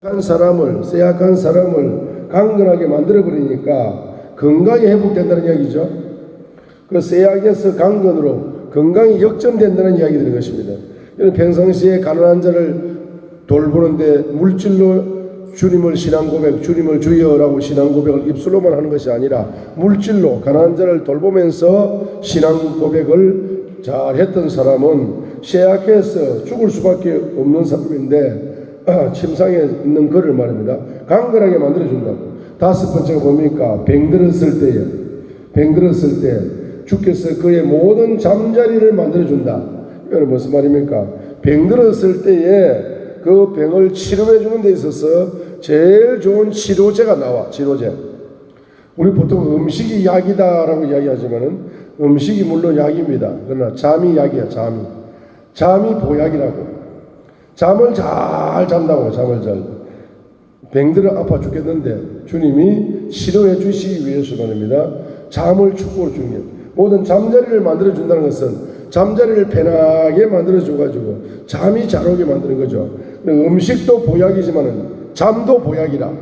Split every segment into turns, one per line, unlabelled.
쇠약한 사람을 강건하게 만들어버리니까 건강이 회복된다는 이야기죠. 그 쇠약에서 강건으로 건강이 역전된다는 이야기 되는 것입니다. 이런 평상시에 가난한 자를 돌보는데 물질로 주님을 신앙 고백, 주님을 주여라고 신앙 고백을 입술로만 하는 것이 아니라 물질로 가난한 자를 돌보면서 신앙 고백을 잘 했던 사람은 쇠약해서 죽을 수밖에 없는 사람인데 침상에 있는 그를 말입니다. 강건하게 만들어준다고. 다섯 번째가 뭡니까? 병들었을 때 주께서 그의 모든 잠자리를 만들어준다. 이거는 무슨 말입니까? 병들었을 때에 그 병을 치료해 주는 데 있어서 제일 좋은 치료제가 나와. 치료제. 우리 보통 음식이 약이다라고 이야기하지만은 음식이 물론 약입니다. 그러나 잠이 약이야. 잠이 보약이라고. 잠을 잘 잔다고. 잠을 잘. 병들어 아파 죽겠는데 주님이 치료해 주시기 위해서 말입니다. 잠을 축복으로 주는 게 모든 잠자리를 만들어 준다는 것은 잠자리를 편하게 만들어 줘가지고 잠이 잘 오게 만드는 거죠. 음식도 보약이지만은 잠도 보약이라.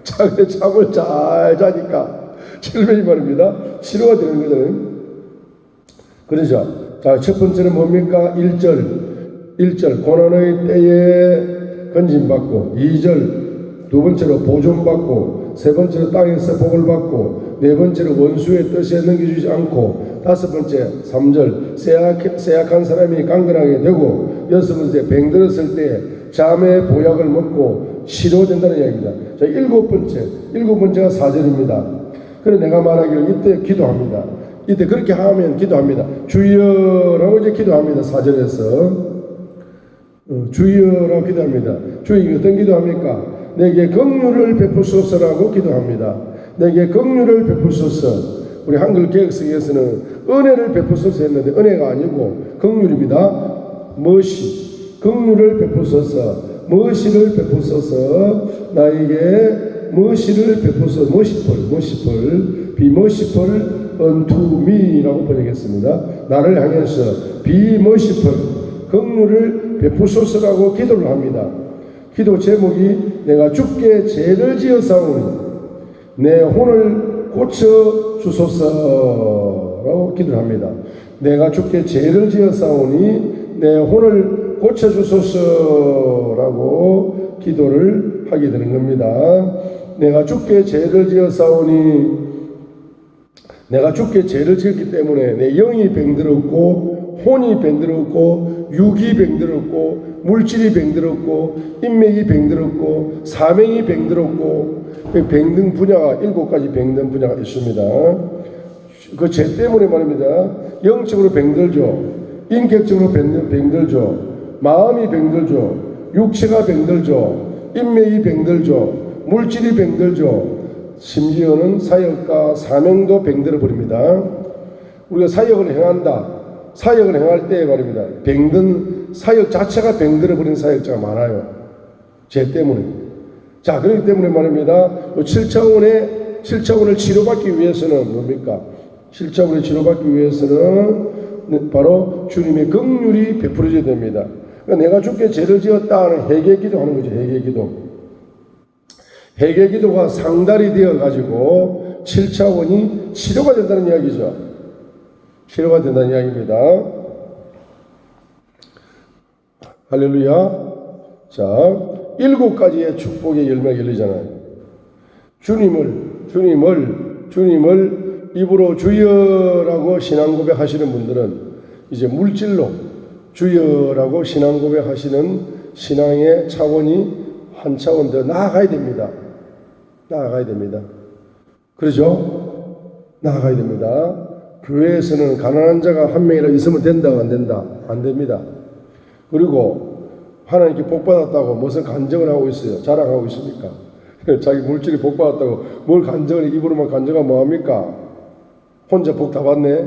잠을 잘 자니까 칠면이 말입니다. 치료가 되는 거잖아요. 그러죠. 자, 첫 번째는 뭡니까? 1절 고난의 때에 건진받고, 2절 두 번째로 보존받고, 세 번째로 땅에서 복을 받고, 네 번째로 원수의 뜻에 넘겨주지 않고, 다섯 번째 3절 쇠약한 사람이 강건하게 되고, 여섯 번째 병들었을 때 잠의 보약을 먹고 치료된다는 이야기입니다. 자, 일곱 번째가 4절입니다. 그래 내가 말하기를 이때 기도합니다. 이때 그렇게 하면 기도합니다. 주여라고 이제 기도합니다. 4절에서 주여라고 기도합니다. 주여 어떤 기도합니까? 내게 긍휼을 베푸소서라고 기도합니다. 내게 긍휼을 베푸소서. 우리 한글 개혁성에서는 은혜를 베푸소서 했는데 은혜가 아니고 긍휼입니다. 머시. 긍휼을 베푸소서. 머시를 베푸소서. 나에게 머시를 베푸소서. 머시풀 비머시풀 unto me라고 번역했습니다. 나를 향해서 비머시풀 긍휼을 베푸소서라고 기도를 합니다. 기도 제목이 내가 주께 죄를 지었사오니 내 혼을 고쳐 주소서라고 기도를 합니다. 내가 주께 죄를 지었사오니 내 혼을 고쳐 주소서라고 기도를 하게 되는 겁니다. 내가 주께 죄를 지었사오니 내가 주께 죄를 지었기 때문에 내 영이 병들었고 혼이 병들었고 육이 병들었고 물질이 병들었고 인맥이 병들었고 사명이 병들었고 병든 분야가 7가지 병든 분야가 있습니다. 그 죄 때문에 말입니다. 영적으로 병들죠. 인격적으로 병들죠. 마음이 병들죠. 육체가 병들죠. 인맥이 병들죠. 물질이 병들죠. 심지어는 사역과 사명도 병들어 버립니다. 우리가 사역을 행할 때 말입니다. 병든 사역 자체가 병들어 버린 사역자가 많아요. 죄 때문에. 자, 그렇기 때문에 말입니다. 7차원을 치료받기 위해서는 뭡니까? 7차원을 치료받기 위해서는 바로 주님의 긍휼이 베풀어져야 됩니다. 그러니까 내가 주께 죄를 지었다 하는 회개기도 하는 거죠. 회개기도가 상달이 되어가지고 7차원이 치료가 된다는 이야기죠. 치료가 된다는 이야기입니다. 할렐루야. 자, 7가지의 축복의 열매가 열리잖아요. 주님을 입으로 주여라고 신앙 고백하시는 분들은 이제 물질로 주여라고 신앙 고백하시는 신앙의 차원이 한 차원 더 나아가야 됩니다. 그러죠? 나아가야 됩니다. 교회에서는 가난한 자가 한 명이라도 있으면 된다, 안 된다? 안 됩니다. 그리고 하나님께 복 받았다고 무슨 간증을 하고 있어요? 자랑하고 있습니까? 자기 물질이 복 받았다고 뭘 간증을 입으로만 간증하면 뭐합니까? 혼자 복 다 받네?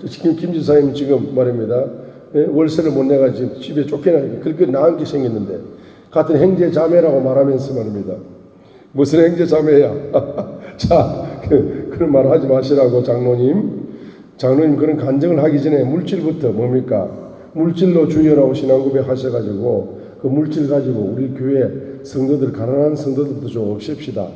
지금 김 지사님 지금 말입니다. 월세를 못 내가 지금 집에 쫓겨나니까 그렇게 나앉게 생겼는데 같은 형제 자매라고 말하면서 말입니다. 무슨 형제 자매야? 자, 그런 말 하지 마시라고 장로님 그런 간증을 하기 전에 물질부터 뭡니까? 물질로 주여라고 신앙 고백 하셔가지고 그 물질 가지고 우리 교회 성도들, 가난한 성도들도 좀 없앱시다.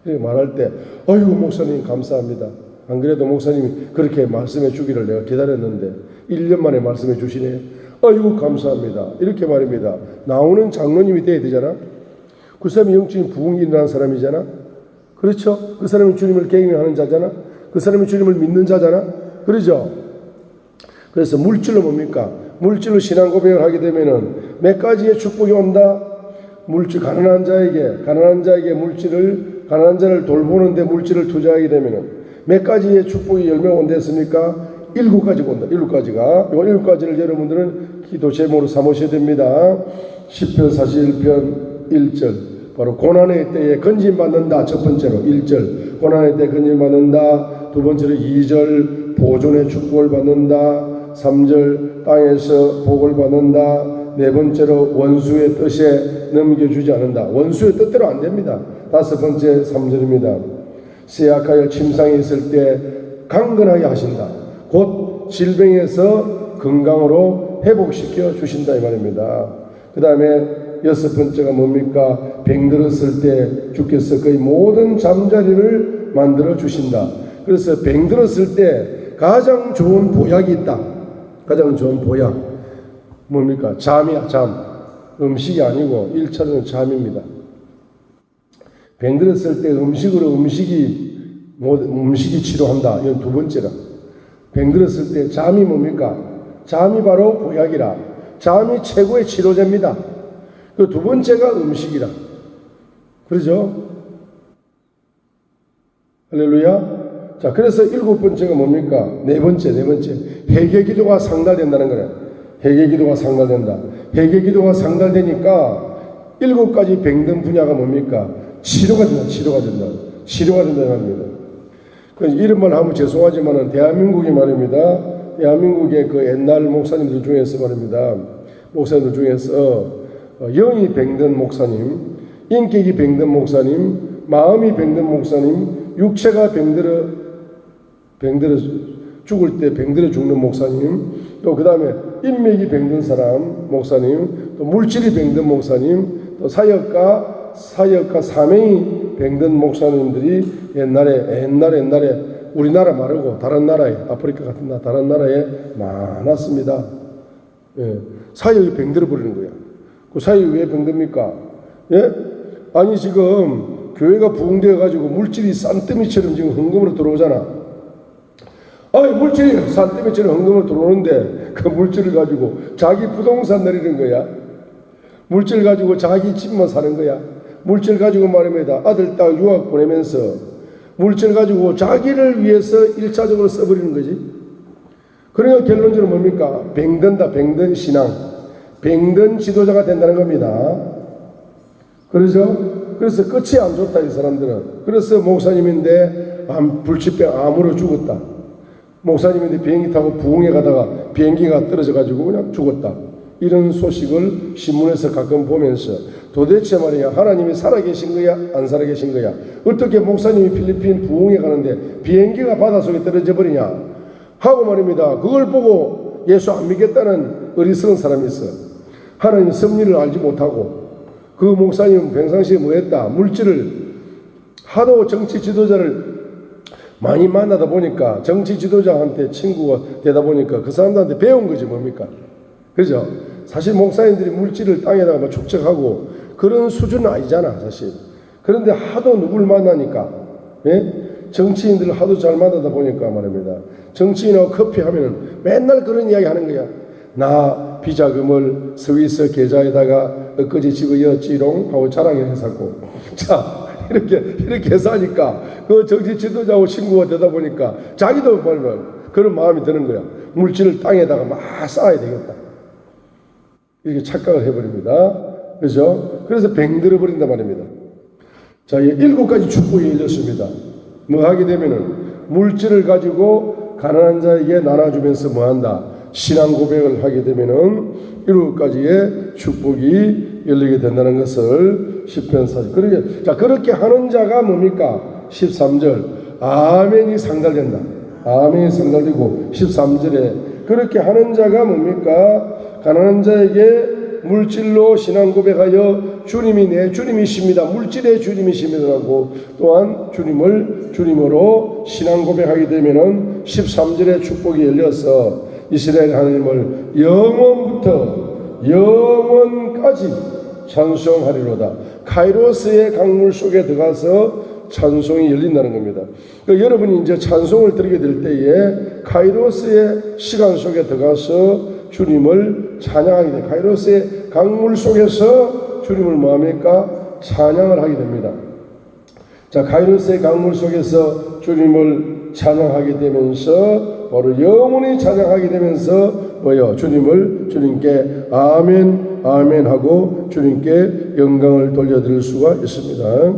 이렇게 말할 때, 어이구, 목사님 감사합니다. 안 그래도 목사님이 그렇게 말씀해 주기를 내가 기다렸는데 1년 만에 말씀해 주시네. 어이구, 감사합니다. 이렇게 말입니다. 나오는 장로님이 돼야 되잖아. 그 사람이 영적인 부흥이 일어나는 사람이잖아. 그렇죠? 그 사람이 주님을 경외하는 자잖아. 그 사람이 주님을 믿는 자잖아. 그러죠? 그래서 물질로 뭡니까? 물질로 신앙 고백을 하게 되면은 몇 가지의 축복이 온다. 물질, 가난한 자에게 물질을, 가난한 자를 돌보는데 물질을 투자하게 되면은 몇 가지의 축복이 열매가 온다 했습니까? 7가지가 온다. 7가지가. 이 7가지를 여러분들은 기도 제목으로 삼으셔야 됩니다. 시편 41편 1절. 바로 고난의 때에 건진받는다. 첫 번째로 1절. 고난의 때 건진받는다. 두 번째로 2절. 보존의 축복을 받는다. 3절. 땅에서 복을 받는다. 네 번째로 원수의 뜻에 넘겨주지 않는다. 원수의 뜻대로 안 됩니다. 다섯 번째 3절입니다. 쇠약하여 침상에 있을 때 강건하게 하신다. 곧 질병에서 건강으로 회복시켜 주신다 이 말입니다. 그 다음에 여섯 번째가 뭡니까? 병들었을 때 주께서 그의 모든 잠자리를 만들어 주신다. 그래서 병들었을 때 가장 좋은 보약이 있다. 가장 좋은 보약 뭡니까? 잠이야. 잠. 음식이 아니고 1차는 잠입니다. 병들었을 때 음식이 치료한다. 이건 두 번째라. 병들었을 때 잠이 뭡니까? 잠이 바로 보약이라. 잠이 최고의 치료제입니다. 그 두 번째가 음식이라. 그러죠? 할렐루야. 자, 그래서 7번째가 뭡니까? 네 번째. 회개 기도가 상달된다는 거예요. 회개 기도가 상달된다. 회개 기도가 상달되니까 7가지 병든 분야가 뭡니까? 치료가 된다는 겁니다. 이런 말 하면 죄송하지만은 대한민국이 말입니다. 대한민국의 그 옛날 목사님들 중에서 말입니다. 목사님들 중에서 영이 병든 목사님, 인격이 병든 목사님, 마음이 병든 목사님, 육체가 병들어 죽을 때 병들어 죽는 목사님, 또 그 다음에 인맥이 병든 사람 목사님, 또 물질이 병든 목사님, 또 사역과 사명이 병든 목사님들이 옛날에 우리나라 말고 다른 나라에, 아프리카 같은 다른 나라에 많았습니다. 예, 사역이 병들어 버리는 거야. 그 사역이 왜 병듭니까? 예? 아니 지금 교회가 부흥되어 가지고 물질이 산더미처럼 지금 헌금으로 들어오잖아. 아니 물질이 산더미처럼 헌금으로 들어오는데 그 물질을 가지고 자기 부동산 내리는 거야. 물질 가지고 자기 집만 사는 거야. 물질 가지고 말입니다. 아들 딸 유학 보내면서 물질 가지고 자기를 위해서 1차적으로 써버리는 거지. 그러니까 결론적으로 뭡니까? 병든 신앙, 병든 지도자가 된다는 겁니다. 그래서 끝이 안 좋다 이 사람들은. 그래서 목사님인데 불치병 암으로 죽었다. 목사님인데 비행기 타고 부흥에 가다가 비행기가 떨어져 가지고 그냥 죽었다. 이런 소식을 신문에서 가끔 보면서 도대체 말이야 하나님이 살아계신 거야 안 살아계신 거야? 어떻게 목사님이 필리핀 부흥에 가는데 비행기가 바닷속에 떨어져 버리냐 하고 말입니다. 그걸 보고 예수 안 믿겠다는 어리석은 사람이 있어. 하나님 섭리를 알지 못하고 그 목사님은 평상시에 뭐 했다? 물질을 하도 정치 지도자를 많이 만나다 보니까 정치 지도자한테 친구가 되다 보니까 그 사람들한테 배운 거지 뭡니까? 그죠? 사실 목사님들이 물질을 땅에다가 축적하고 그런 수준은 아니잖아 사실. 그런데 하도 누굴 만나니까 예? 정치인들을 하도 잘 만나다 보니까 말입니다. 정치인하고 커피 하면은 맨날 그런 이야기 하는 거야. 나 비자금을 스위스 계좌에다가 엊그제 집어였지롱 하고 자랑을 했었고. 자 이렇게 해서 하니까 그 정치 지도자하고 친구가 되다 보니까 자기도 그런 마음이 드는 거야. 물질을 땅에다가 막 쌓아야 되겠다. 이렇게 착각을 해버립니다. 그죠? 그래서 병들어 버린단 말입니다. 자, 7가지 축복이 이어졌습니다. 뭐 하게 되면은 물질을 가지고 가난한 자에게 나눠주면서 뭐 한다? 신앙 고백을 하게 되면은 7가지의 축복이 열리게 된다는 것을 시편 40. 그렇게 하는 자가 뭡니까? 13절. 아멘이 상달된다. 아멘이 상달되고 13절에 그렇게 하는 자가 뭡니까? 가난한 자에게 물질로 신앙 고백하여 주님이 내 주님이십니다. 물질의 주님이십니다라고 또한 주님을 주님으로 신앙 고백하게 되면은 13절의 축복이 열려서 이스라엘 하나님을 영원부터 영원까지 찬송하리로다. 카이로스의 강물 속에 들어가서 찬송이 열린다는 겁니다. 그러니까 여러분이 이제 찬송을 드리게 될 때에 카이로스의 시간 속에 들어가서 주님을 찬양하게 됩니다. 카이로스의 강물 속에서 주님을 뭐합니까? 찬양을 하게 됩니다. 자, 카이로스의 강물 속에서 주님을 찬양하게 되면서 바로 영원히 찬양하게 되면서 뭐요? 주님께 아멘 아멘 하고 주님께 영광을 돌려드릴 수가 있습니다.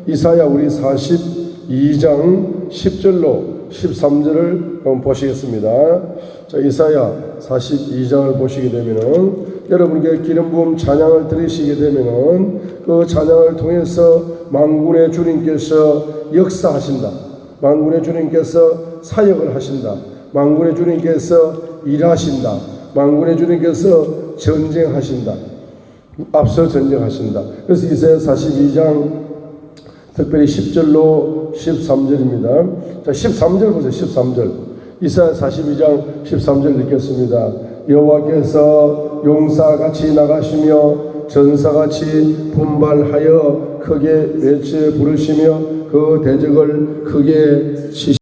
이사야 우리 42장 10절로 13절을 한번 보시겠습니다. 자, 이사야 42장을 보시게 되면은 여러분께 기름 부음 찬양을 들으시게 되면은 그 찬양을 통해서 만군의 주님께서 역사하신다. 만군의 주님께서 사역을 하신다. 만군의 주님께서 일하신다. 만군의 주님께서 전쟁하신다. 앞서 전쟁하신다. 그래서 이사야 42장 특별히 10절로 13절입니다. 자, 13절 보세요. 13절. 이사야 42장 13절 읽겠습니다. 여호와께서 용사같이 나가시며 전사같이 분발하여 크게 외쳐 부르시며 그 대적을 크게 치시